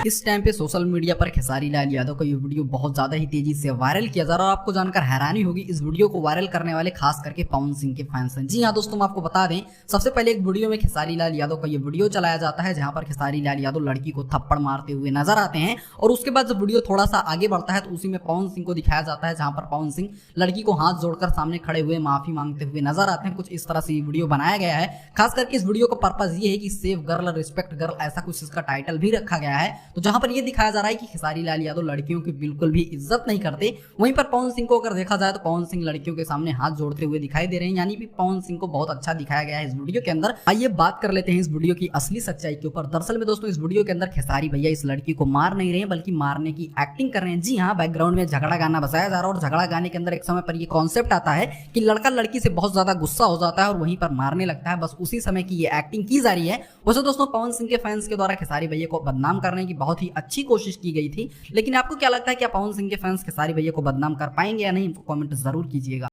इस टाइम पे social media पर खेसारी लाल यादव का ये वीडियो बहुत ज्यादा ही तेजी से वायरल किया जा रहा है और आपको जानकर हैरानी होगी इस वीडियो को वायरल करने वाले खास करके पवन सिंह के फैंस हैं। जी हाँ दोस्तों, मैं आपको बता दें, सबसे पहले एक वीडियो में खेसारी लाल यादव का ये वीडियो चलाया जाता है जहां पर खेसारी लाल यादव लड़की को थप्पड़ मारते हुए नजर आते हैं और उसके बाद जब वीडियो थोड़ा सा आगे बढ़ता है तो उसी में पवन सिंह को दिखाया जाता है जहां पर पवन सिंह लड़की को हाथ जोड़कर सामने खड़े हुए माफी मांगते हुए नजर आते हैं। कुछ इस तरह से ये वीडियो बनाया गया है। खास करके इस वीडियो का पर्पज ये है कि सेव गर्ल रिस्पेक्ट गर्ल, ऐसा कुछ इसका टाइटल भी रखा गया है। तो जहां पर ये दिखाया जा रहा है कि खेसारी लाल यादव लड़कियों की बिल्कुल भी इज्जत नहीं करते, वहीं पर पवन सिंह को अगर देखा जाए तो पवन सिंह लड़कियों के सामने हाथ जोड़ते हुए दिखाई दे रहे हैं, यानी कि पवन सिंह को बहुत अच्छा दिखाया गया है इस वीडियो के अंदर। आइए बात कर लेते हैं इस वीडियो की असली सच्चाई के ऊपर। दरअसल में दोस्तों इस वीडियो के अंदर खेसारी भैया इस लड़की को मार नहीं रहे हैं बल्कि मारने की एक्टिंग कर रहे हैं। जी हाँ, बैकग्राउंड में झगड़ा गाना बजाया जा रहा है और झगड़ा गाने के अंदर एक समय पर यह कॉन्सेप्ट आता है कि लड़का लड़की से बहुत ज्यादा गुस्सा हो जाता है और वहीं पर मारने लगता है। बस उसी समय की ये एक्टिंग की जा रही है। वैसे दोस्तों पवन सिंह के फैंस के द्वारा खेसारी भैया को बदनाम करने की बहुत ही अच्छी कोशिश की गई थी, लेकिन आपको क्या लगता है कि पवन सिंह के फैंस खेसारी भैया को बदनाम कर पाएंगे या नहीं? कमेंट जरूर कीजिएगा।